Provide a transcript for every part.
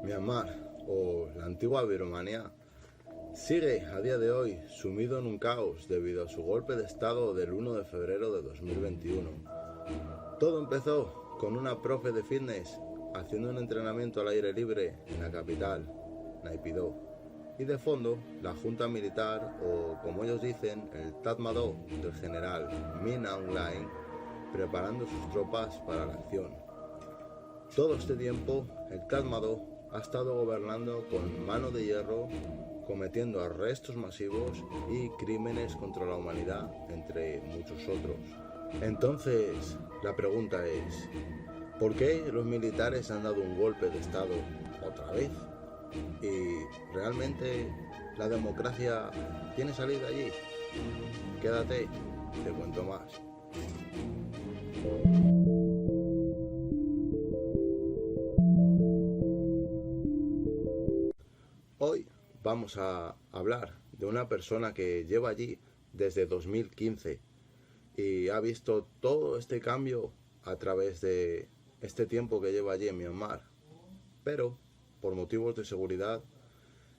Myanmar, o la antigua Birmania, sigue a día de hoy sumido en un caos debido a su golpe de estado del 1 de febrero de 2021. Todo empezó con una profe de fitness haciendo un entrenamiento al aire libre en la capital, Naypyidaw, y de fondo la junta militar, o como ellos dicen, el Tatmadaw del general Min Aung Hlaing, preparando sus tropas para la acción. Todo este tiempo el Tatmadaw ha estado gobernando con mano de hierro, cometiendo arrestos masivos y crímenes contra la humanidad, entre muchos otros. Entonces, la pregunta es, ¿por qué los militares han dado un golpe de estado otra vez? ¿Y realmente la democracia tiene salida allí? Quédate, te cuento más. Hoy vamos a hablar de una persona que lleva allí desde 2015 y ha visto todo este cambio a través de este tiempo que lleva allí en Myanmar. Pero, por motivos de seguridad,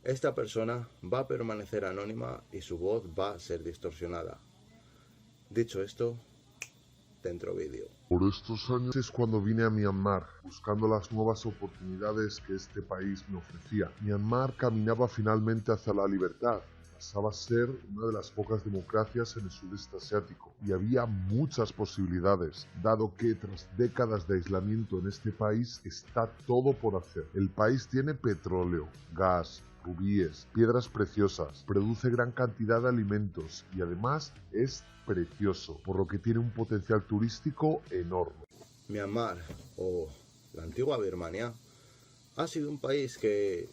esta persona va a permanecer anónima y su voz va a ser distorsionada. Dicho esto, dentro vídeo. Por estos años es cuando vine a Myanmar, buscando las nuevas oportunidades que este país me ofrecía. Myanmar caminaba finalmente hacia la libertad. Pasaba a ser una de las pocas democracias en el sudeste asiático y había muchas posibilidades, dado que tras décadas de aislamiento en este país está todo por hacer. El país tiene petróleo, gas, rubíes, piedras preciosas, produce gran cantidad de alimentos y además es precioso, por lo que tiene un potencial turístico enorme. Myanmar, o la antigua Birmania, ha sido un país que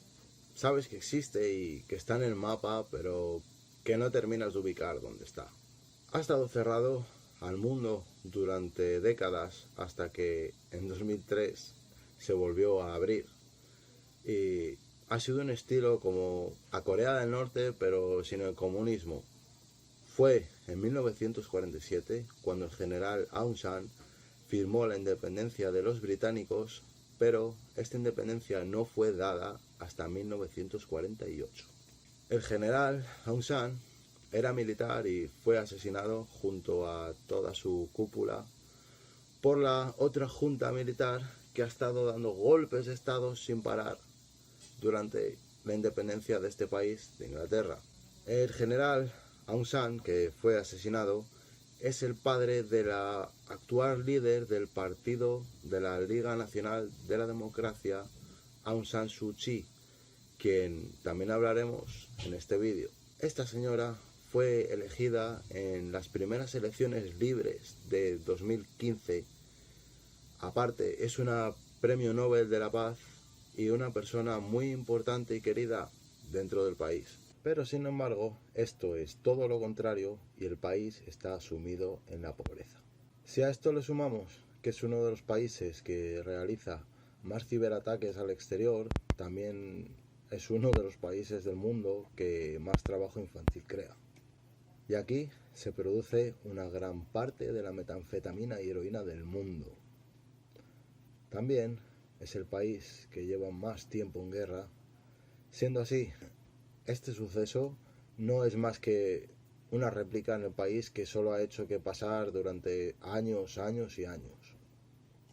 sabes que existe y que está en el mapa, pero que no terminas de ubicar dónde está. Ha estado cerrado al mundo durante décadas hasta que en 2003 se volvió a abrir. Y ha sido un estilo como a Corea del Norte, pero sin el comunismo. Fue en 1947 cuando el general Aung San firmó la independencia de los británicos, pero esta independencia no fue dada hasta 1948. El general Aung San era militar y fue asesinado junto a toda su cúpula por la otra junta militar que ha estado dando golpes de estado sin parar durante la independencia de este país de Inglaterra. El general Aung San, que fue asesinado, es el padre de la actual líder del partido de la Liga Nacional de la Democracia, Aung San Suu Kyi, quien también hablaremos en este vídeo. Esta señora fue elegida en las primeras elecciones libres de 2015. Aparte, es una premio Nobel de la Paz y una persona muy importante y querida dentro del país. Pero sin embargo, esto es todo lo contrario y el país está sumido en la pobreza. Si a esto le sumamos que es uno de los países que realiza más ciberataques al exterior, también es uno de los países del mundo que más trabajo infantil crea. Y aquí se produce una gran parte de la metanfetamina y heroína del mundo. También es el país que lleva más tiempo en guerra. Siendo así, este suceso no es más que una réplica en el país que solo ha hecho que pasar durante años y años.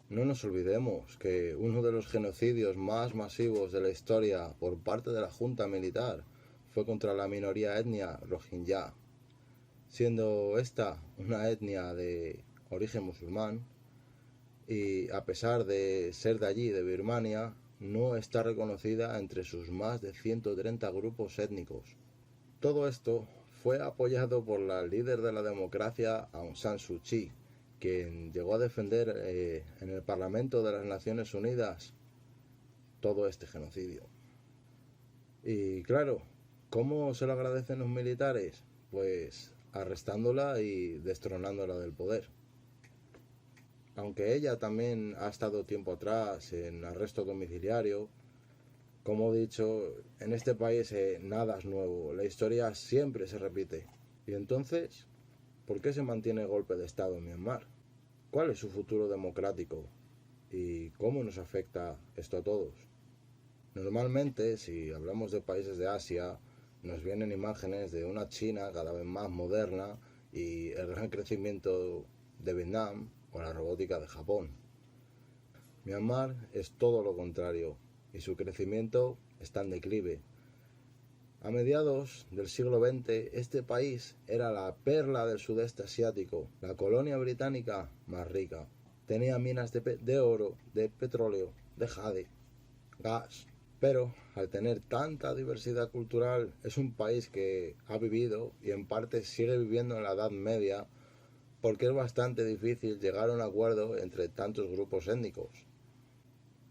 No nos olvidemos que uno de los genocidios más masivos de la historia por parte de la junta militar fue contra la minoría etnia Rohingya, siendo esta una etnia de origen musulmán y a pesar de ser de allí, de Birmania, no está reconocida entre sus más de 130 grupos étnicos. Todo esto fue apoyado por la líder de la democracia Aung San Suu Kyi, quien llegó a defender en el Parlamento de las Naciones Unidas todo este genocidio. Y claro, ¿cómo se lo agradecen los militares? Pues arrestándola y destronándola del poder. Aunque ella también ha estado tiempo atrás en arresto domiciliario, como he dicho, en este país nada es nuevo, la historia siempre se repite. Y entonces, ¿por qué se mantiene el golpe de Estado en Myanmar? ¿Cuál es su futuro democrático? ¿Y cómo nos afecta esto a todos? Normalmente, si hablamos de países de Asia, nos vienen imágenes de una China cada vez más moderna y el gran crecimiento de Vietnam o la robótica de Japón. Myanmar es todo lo contrario y su crecimiento está en declive. A mediados del siglo XX, este país era la perla del sudeste asiático, la colonia británica más rica. Tenía minas de oro, de petróleo, de jade, gas. Pero al tener tanta diversidad cultural, es un país que ha vivido y en parte sigue viviendo en la Edad Media, porque es bastante difícil llegar a un acuerdo entre tantos grupos étnicos.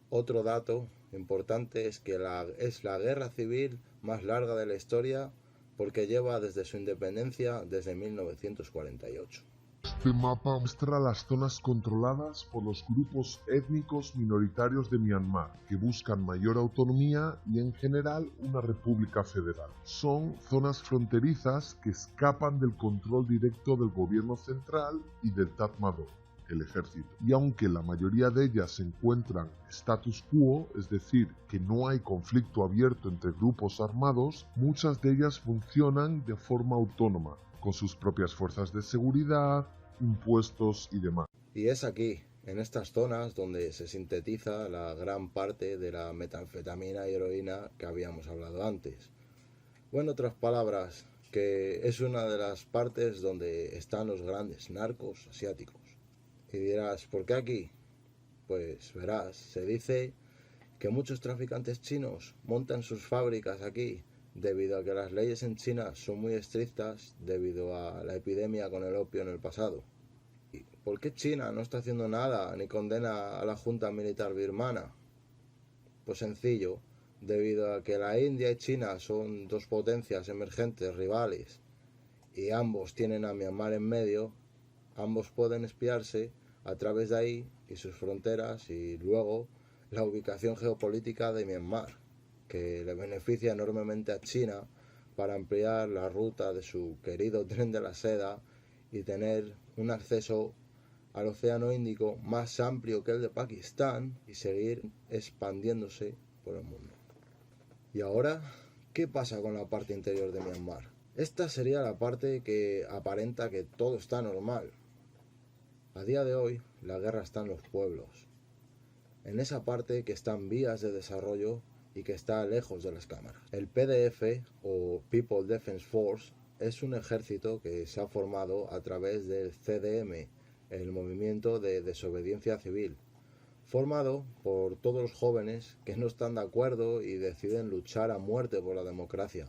Otro dato importante es que es la guerra civil más larga de la historia, porque lleva desde su independencia desde 1948. Este mapa muestra las zonas controladas por los grupos étnicos minoritarios de Myanmar, que buscan mayor autonomía y en general una república federal. Son zonas fronterizas que escapan del control directo del gobierno central y del Tatmadaw, el ejército. Y aunque la mayoría de ellas se encuentran status quo, es decir, que no hay conflicto abierto entre grupos armados, muchas de ellas funcionan de forma autónoma, con sus propias fuerzas de seguridad, impuestos y demás. Y es aquí, en estas zonas, donde se sintetiza la gran parte de la metanfetamina y heroína que habíamos hablado antes. O en otras palabras, que es una de las partes donde están los grandes narcos asiáticos. Y dirás, ¿por qué aquí? Pues verás, se dice que muchos traficantes chinos montan sus fábricas aquí debido a que las leyes en China son muy estrictas debido a la epidemia con el opio en el pasado. ¿Y por qué China no está haciendo nada ni condena a la junta militar birmana? Pues sencillo, debido a que la India y China son dos potencias emergentes rivales y ambos tienen a Myanmar en medio, ambos pueden espiarse a través de ahí y sus fronteras y luego la ubicación geopolítica de Myanmar, que le beneficia enormemente a China para ampliar la ruta de su querido tren de la seda y tener un acceso al Océano Índico más amplio que el de Pakistán y seguir expandiéndose por el mundo. Y ahora, ¿qué pasa con la parte interior de Myanmar? Esta sería la parte que aparenta que todo está normal. A día de hoy, la guerra está en los pueblos, en esa parte que está en vías de desarrollo y que está lejos de las cámaras. El PDF, o People Defense Force, es un ejército que se ha formado a través del CDM, el Movimiento de Desobediencia Civil, formado por todos los jóvenes que no están de acuerdo y deciden luchar a muerte por la democracia.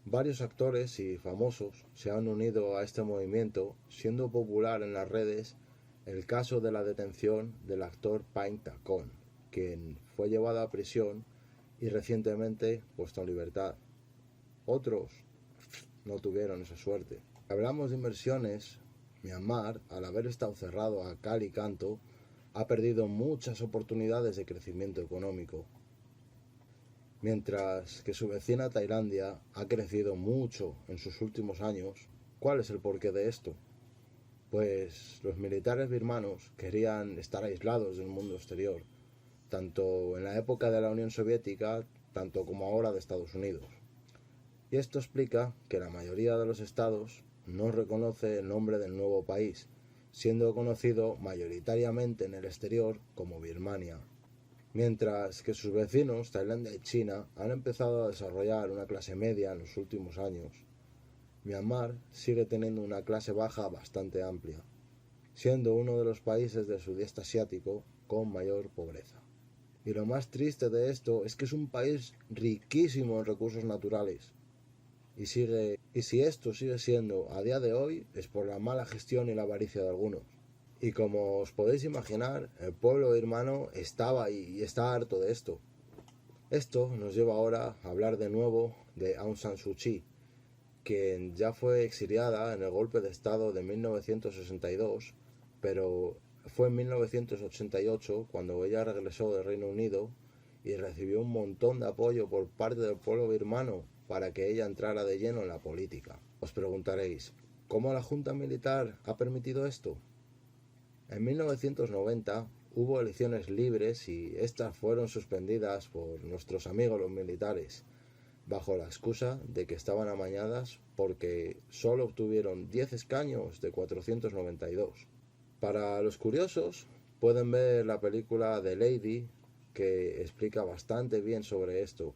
Varios actores y famosos se han unido a este movimiento, siendo popular en las redes el caso de la detención del actor Pain Takon, quien fue llevado a prisión y recientemente puesto en libertad. Otros no tuvieron esa suerte. Hablamos de inversiones. Myanmar, al haber estado cerrado a cal y canto, ha perdido muchas oportunidades de crecimiento económico, mientras que su vecina Tailandia ha crecido mucho en sus últimos años. ¿Cuál es el porqué de esto? Pues los militares birmanos querían estar aislados del mundo exterior, tanto en la época de la Unión Soviética, tanto como ahora de Estados Unidos. Y esto explica que la mayoría de los estados no reconoce el nombre del nuevo país, siendo conocido mayoritariamente en el exterior como Birmania. Mientras que sus vecinos, Tailandia y China, han empezado a desarrollar una clase media en los últimos años, Myanmar sigue teniendo una clase baja bastante amplia, siendo uno de los países del sudeste asiático con mayor pobreza. Y lo más triste de esto es que es un país riquísimo en recursos naturales. Y si esto sigue siendo a día de hoy, es por la mala gestión y la avaricia de algunos. Y como os podéis imaginar, el pueblo birmano estaba y está harto de esto. Esto nos lleva ahora a hablar de nuevo de Aung San Suu Kyi, quien ya fue exiliada en el golpe de estado de 1962, pero fue en 1988 cuando ella regresó del Reino Unido y recibió un montón de apoyo por parte del pueblo birmano para que ella entrara de lleno en la política. Os preguntaréis, ¿cómo la junta militar ha permitido esto? En 1990, hubo elecciones libres y estas fueron suspendidas por nuestros amigos los militares, bajo la excusa de que estaban amañadas porque solo obtuvieron 10 escaños de 492. Para los curiosos, pueden ver la película The Lady, que explica bastante bien sobre esto,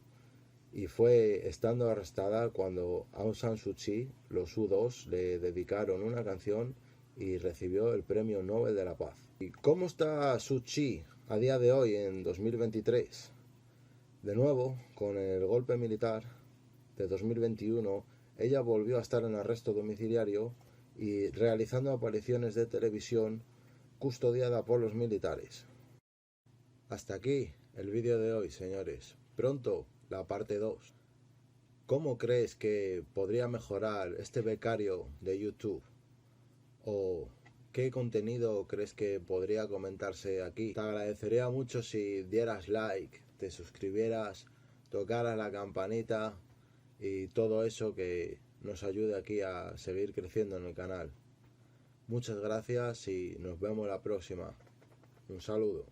y fue estando arrestada cuando Aung San Suu Kyi, los U2, le dedicaron una canción y recibió el Premio Nobel de la Paz. ¿Y cómo está Suu Kyi a día de hoy, en 2023? De nuevo, con el golpe militar de 2021, ella volvió a estar en arresto domiciliario y realizando apariciones de televisión custodiada por los militares. Hasta aquí el vídeo de hoy, señores. Pronto la parte 2. ¿Cómo crees que podría mejorar este becario de YouTube? ¿O qué contenido crees que podría comentarse aquí? Te agradecería mucho si dieras like, te suscribieras, tocaras la campanita y todo eso que nos ayude aquí a seguir creciendo en el canal. Muchas gracias y nos vemos la próxima. Un saludo.